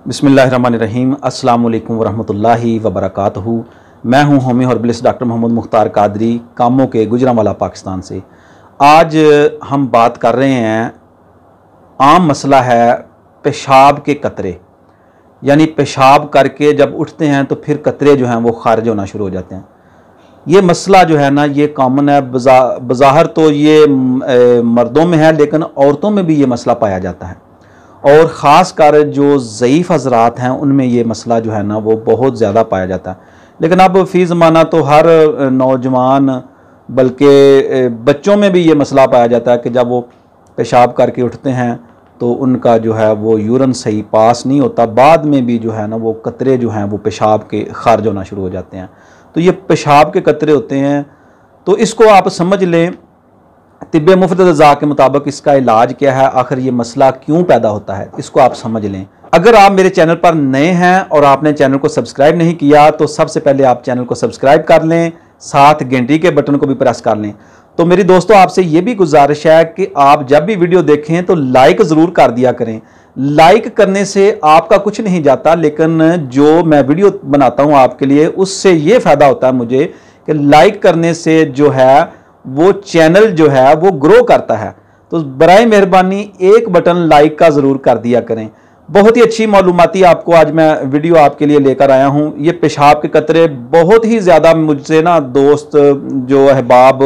बिस्मिल्लाहिर्रहमानिर्रहीम। अस्सलाम वालेकुम वरहमतुल्लाहि वबरकातुहू। मैं हूं होमी हर्बलिस्ट डॉक्टर मोहम्मद मुख्तार कादरी, कामों के गुजरांवाला पाकिस्तान से। आज हम बात कर रहे हैं, आम मसला है पेशाब के कतरे, यानी पेशाब करके जब उठते हैं तो फिर कतरे जो हैं वो खारिज होना शुरू हो जाते हैं। ये मसला जो है ना, ये कॉमन है। बज़ाहिर तो ये मर्दों में है, लेकिन औरतों में भी ये मसला पाया जाता है, और ख़ास कर जो ज़ईफ़ हज़रात हैं उनमें ये मसला जो है ना वो बहुत ज़्यादा पाया जाता है। लेकिन अब फ़ी ज़माना तो हर नौजवान, बल्कि बच्चों में भी ये मसला पाया जाता है कि जब वो पेशाब करके उठते हैं तो उनका जो है वो यूरन सही पास नहीं होता, बाद में भी जो है ना वो कतरे जो हैं वो पेशाब के खारिज होना शुरू हो जाते हैं। तो ये पेशाब के कतरे होते हैं, तो इसको आप समझ लें। तिब्बे मुफ्त ग़िज़ा के मुताबिक इसका इलाज क्या है, आखिर ये मसला क्यों पैदा होता है, इसको आप समझ लें। अगर आप मेरे चैनल पर नए हैं और आपने चैनल को सब्सक्राइब नहीं किया तो सबसे पहले आप चैनल को सब्सक्राइब कर लें, साथ घंटी के बटन को भी प्रेस कर लें। तो मेरी दोस्तों आपसे ये भी गुजारिश है कि आप जब भी वीडियो देखें तो लाइक ज़रूर कर दिया करें। लाइक करने से आपका कुछ नहीं जाता, लेकिन जो मैं वीडियो बनाता हूँ आपके लिए, उससे ये फ़ायदा होता है मुझे कि लाइक करने से जो है वो चैनल जो है वो ग्रो करता है। तो बराए मेहरबानी एक बटन लाइक का ज़रूर कर दिया करें। बहुत ही अच्छी मालूमाती आपको आज मैं वीडियो आपके लिए लेकर आया हूँ। ये पेशाब के कतरे बहुत ही ज़्यादा मुझसे ना दोस्त, जो अहबाब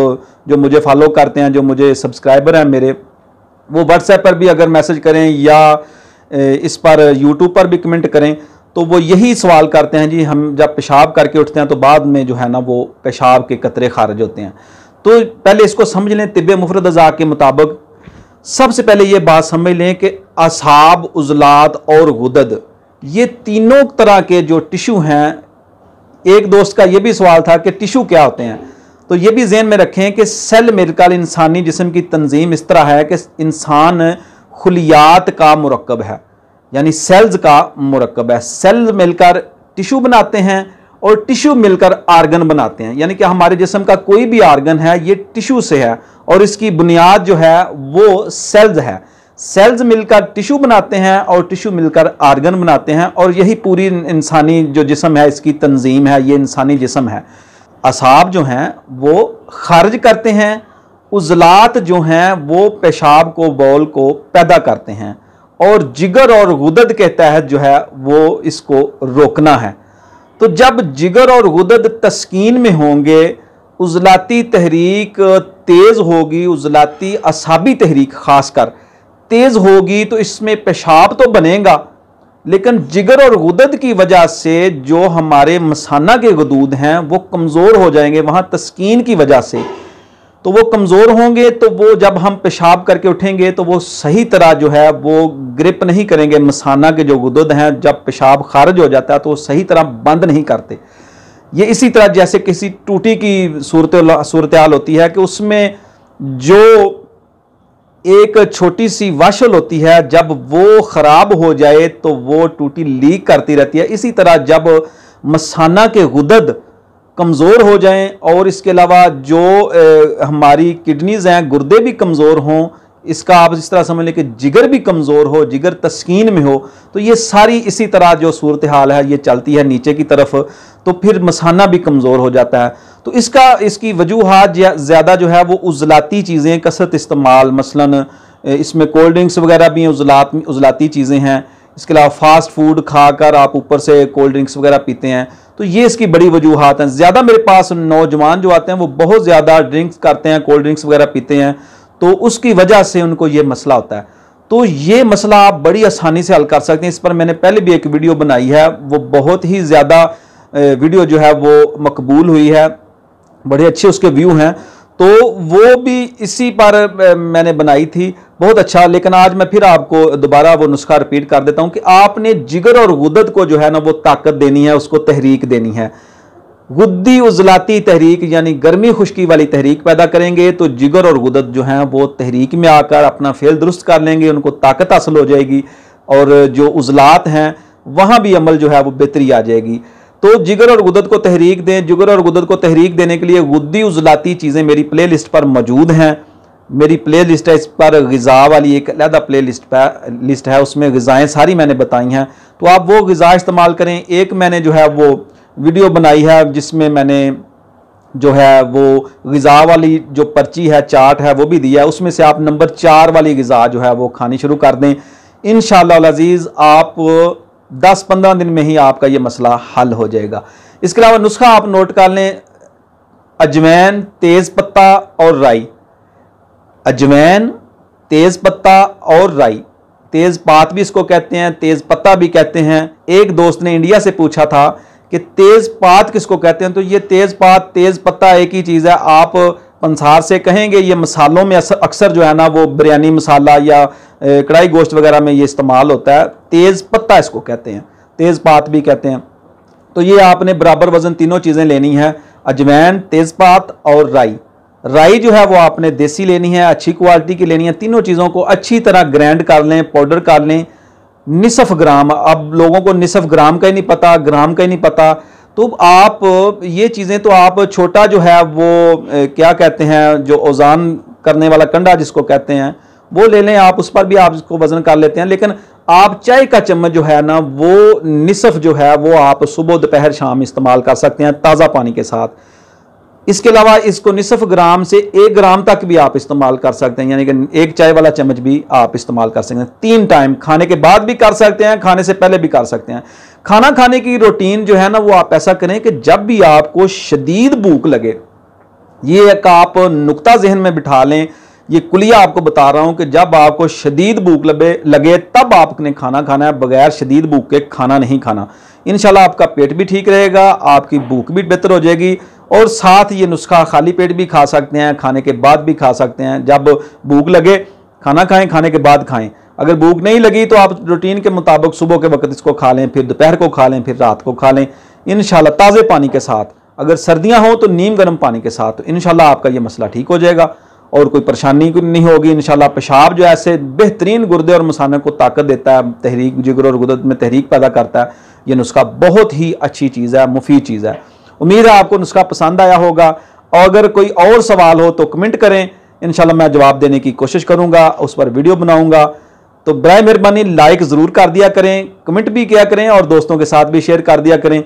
जो मुझे फॉलो करते हैं, जो मुझे सब्सक्राइबर हैं मेरे, वो व्हाट्सएप पर भी अगर मैसेज करें या इस पर यूट्यूब पर भी कमेंट करें तो वो यही सवाल करते हैं, जी हम जब पेशाब करके उठते हैं तो बाद में जो है ना वो पेशाब के कतरे खारिज होते हैं। तो पहले इसको समझ लें। तिब्बे मुफ्त ग़िज़ा के मुताबिक सबसे पहले ये बात समझ लें कि असाब, उज़लात और गुदद, ये तीनों तरह के जो टिश्यू हैं, एक दोस्त का ये भी सवाल था कि टिश्यू क्या होते हैं, तो ये भी ज़हन में रखें कि सेल मिलकर इंसानी जिस्म की तंजीम इस तरह है कि इंसान खुलियात का मुरक्कब है, यानी सेल्स का मुरक्कब है। सेल मिलकर टिश्यू बनाते हैं और टिश्यू मिलकर आर्गन बनाते हैं, यानी कि हमारे जिस्म का कोई भी आर्गन है ये टिश्यू से है, और इसकी बुनियाद जो है वो सेल्स है। सेल्स मिलकर टिश्यू बनाते हैं और टिश्यू मिलकर आर्गन बनाते हैं, और यही पूरी इंसानी जो जिस्म है इसकी तंजीम है, ये इंसानी जिस्म है। असाब जो हैं वो खारिज करते हैं, उज़लात जो हैं वो पेशाब को, बौल को पैदा करते हैं, और जिगर और गुदद के तहत जो है वो इसको रोकना है। तो जब जिगर और गुदद तस्कीन में होंगे, उज़लाती तहरीक तेज़ होगी, उज़लाती असाबी तहरीक खासकर तेज़ होगी, तो इसमें पेशाब तो बनेगा, लेकिन जिगर और गुदद की वजह से जो हमारे मसाना के गदूद हैं वो कमज़ोर हो जाएंगे, वहाँ तस्कीन की वजह से तो वो कमज़ोर होंगे। तो वो जब हम पेशाब करके उठेंगे तो वो सही तरह जो है वो ग्रिप नहीं करेंगे। मसाना के जो गुदद हैं, जब पेशाब खारिज हो जाता है तो वो सही तरह बंद नहीं करते। ये इसी तरह जैसे किसी टूटी की सूरत हाल होती है कि उसमें जो एक छोटी सी वाशल होती है, जब वो ख़राब हो जाए तो वो टूटी लीक करती रहती है। इसी तरह जब मसाना के गुदद कमज़ोर हो जाएं, और इसके अलावा जो हमारी किडनीज़ हैं, गुर्दे भी कमज़ोर हों, इसका आप इस तरह समझ लें कि जिगर भी कमज़ोर हो, जिगर तस्कीन में हो, तो ये सारी इसी तरह जो सूरत हाल है ये चलती है नीचे की तरफ, तो फिर मसाना भी कमज़ोर हो जाता है। तो इसकी वजूहात ज़्यादा जो है वो उज़लाती चीज़ें, कसरत इस्तेमाल, मसलन इसमें कोल्ड ड्रिंक्स वगैरह भी उज़लाती चीज़ें हैं। इसके अलावा फास्ट फूड खाकर आप ऊपर से कोल्ड ड्रिंक्स वगैरह पीते हैं, तो ये इसकी बड़ी वजूहात हैं। ज़्यादा मेरे पास नौजवान जो आते हैं वो बहुत ज़्यादा ड्रिंक्स करते हैं, कोल्ड ड्रिंक्स वगैरह पीते हैं, तो उसकी वजह से उनको ये मसला होता है। तो ये मसला आप बड़ी आसानी से हल कर सकते हैं। इस पर मैंने पहले भी एक वीडियो बनाई है, वो बहुत ही ज़्यादा वीडियो जो है वो मकबूल हुई है, बड़े अच्छे उसके व्यू हैं, तो वो भी इसी पर मैंने बनाई थी, बहुत अच्छा। लेकिन आज मैं फिर आपको दोबारा वो नुस्खा रिपीट कर देता हूं कि आपने जिगर और गुदद को जो है ना वो ताकत देनी है, उसको तहरीक देनी है। गुद्दी उज़लाती तहरीक यानी गर्मी खुश्की वाली तहरीक पैदा करेंगे, तो जिगर और गुदद जो हैं वो तहरीक में आकर अपना फेल दुरुस्त कर लेंगे, उनको ताकत हासिल हो जाएगी, और जो उज़लात हैं वहाँ भी अमल जो है वो बेहतरी आ जाएगी। तो जिगर और गुदद को तहरीक दें। जिगर और गुदद को तहरीक देने के लिए गुद्दी उज़लाती चीज़ें मेरी प्ले लिस्ट पर मौजूद हैं, मेरी प्ले लिस्ट है, इस पर ग़िज़ा वाली एक अलहदा प्ले लिस्ट है, उसमें ग़िज़ाएँ सारी मैंने बताई हैं, तो आप वो ग़िज़ा इस्तेमाल करें। एक मैंने जो है वो वीडियो बनाई है जिसमें मैंने जो है वो ग़िज़ा वाली जो पर्ची है, चार्ट है, वो भी दिया है, उसमें से आप नंबर 4 वाली ग़िज़ा जो है वो खानी शुरू कर दें। इंशाअल्लाह अज़ीज़ आप 10-15 दिन में ही आपका ये मसला हल हो जाएगा। इसके अलावा नुस्खा आप नोट कर लें, अजवैन, तेज़ पत्ता और राई। अजवैन, तेज़ पत्ता और राई, तेज़ पात भी इसको कहते हैं, तेज़ पत्ता भी कहते हैं। एक दोस्त ने इंडिया से पूछा था कि तेज़ पात किसको कहते हैं, तो ये तेज़ पात, तेज़ पत्ता एक ही चीज़ है। आप पंसार से कहेंगे, ये मसालों में अक्सर जो है ना वो बिरयानी मसाला या कढ़ाई गोश्त वगैरह में ये इस्तेमाल होता है। तेज़ पत्ता इसको कहते हैं, तेज़ पात भी कहते हैं। तो ये आपने बराबर वज़न तीनों चीज़ें लेनी है, अजवैन, तेज़पात और राई। राई जो है वो आपने देसी लेनी है, अच्छी क्वालिटी की लेनी है। तीनों चीज़ों को अच्छी तरह ग्राइंड कर लें, पाउडर कर लें। निसफ ग्राम, अब लोगों को निसफ ग्राम का ही नहीं पता, ग्राम का ही नहीं पता, तो आप ये चीज़ें तो आप छोटा जो है वो क्या कहते हैं, जो ओज़ान करने वाला कंडा जिसको कहते हैं, वो ले लें आप, उस पर भी आप इसको वज़न कर लेते हैं। लेकिन आप चाय का चम्मच जो है ना वो निसफ जो है वो आप सुबह दोपहर शाम इस्तेमाल कर सकते हैं ताज़ा पानी के साथ। इसके अलावा इसको निसफ ग्राम से 1 ग्राम तक भी आप इस्तेमाल कर सकते हैं, यानी कि 1 चाय वाला चम्मच भी आप इस्तेमाल कर सकते हैं। 3 टाइम, खाने के बाद भी कर सकते हैं, खाने से पहले भी कर सकते हैं। खाना खाने की रूटीन जो है ना वो आप ऐसा करें कि जब भी आपको शदीद भूख लगे, ये एक आप नुक्ता जहन में बिठा लें, ये कुलिया आपको बता रहा हूं कि जब आपको शदीद भूख लगे तब आपने खाना खाना है, बगैर शदीद भूख के खाना नहीं खाना। इंशाल्लाह आपका पेट भी ठीक रहेगा, आपकी भूख भी बेहतर हो जाएगी, और साथ ये नुस्खा खाली पेट भी खा सकते हैं, खाने के बाद भी खा सकते हैं। जब भूख लगे खाना खाएं, खाने के बाद खाएं। अगर भूख नहीं लगी तो आप रूटीन के मुताबिक सुबह के वक्त इसको खा लें, फिर दोपहर को खा लें, फिर रात को खा लें इंशाल्लाह ताज़े पानी के साथ। अगर सर्दियां हो तो नीम गर्म पानी के साथ, तो इंशाल्लाह आपका ये मसला ठीक हो जाएगा और कोई परेशानी नहीं होगी इंशाल्लाह। पेशाब जो ऐसे बेहतरीन गुर्दे और मसाने को ताकत देता है, तहरीक जिगर और गुर्दे में तहरीक पैदा करता है। ये नुस्खा बहुत ही अच्छी चीज़ है, मुफीद चीज़ है। उम्मीद है आपको नुस्खा पसंद आया होगा, और अगर कोई और सवाल हो तो कमेंट करें, इंशाल्लाह मैं जवाब देने की कोशिश करूंगा, उस पर वीडियो बनाऊंगा। तो बराए मेहरबानी लाइक ज़रूर कर दिया करें, कमेंट भी किया करें और दोस्तों के साथ भी शेयर कर दिया करें।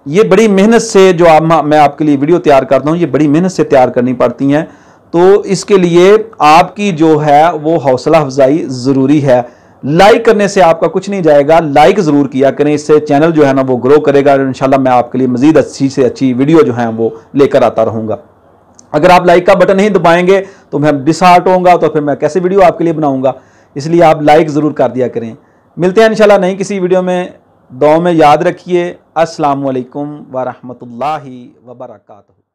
ये बड़ी मेहनत से जो मैं आपके लिए वीडियो तैयार करता हूँ, ये बड़ी मेहनत से तैयार करनी पड़ती हैं, तो इसके लिए आपकी जो है वो हौसला अफजाई ज़रूरी है। लाइक करने से आपका कुछ नहीं जाएगा, लाइक ज़रूर किया करें, इससे चैनल जो है ना वो ग्रो करेगा और इंशाल्लाह मैं आपके लिए मज़ीद अच्छी से अच्छी वीडियो जो है वो लेकर आता रहूँगा। अगर आप लाइक का बटन नहीं दबाएंगे तो मैं डिसहार्ट होऊंगा, तो फिर मैं कैसे वीडियो आपके लिए बनाऊँगा, इसलिए आप लाइक ज़रूर कर दिया करें। मिलते हैं इंशाल्लाह नई किसी वीडियो में, दुआ में याद रखिए। अस्सलामु अलैकुम व रहमतुल्लाहि व बरकातहू।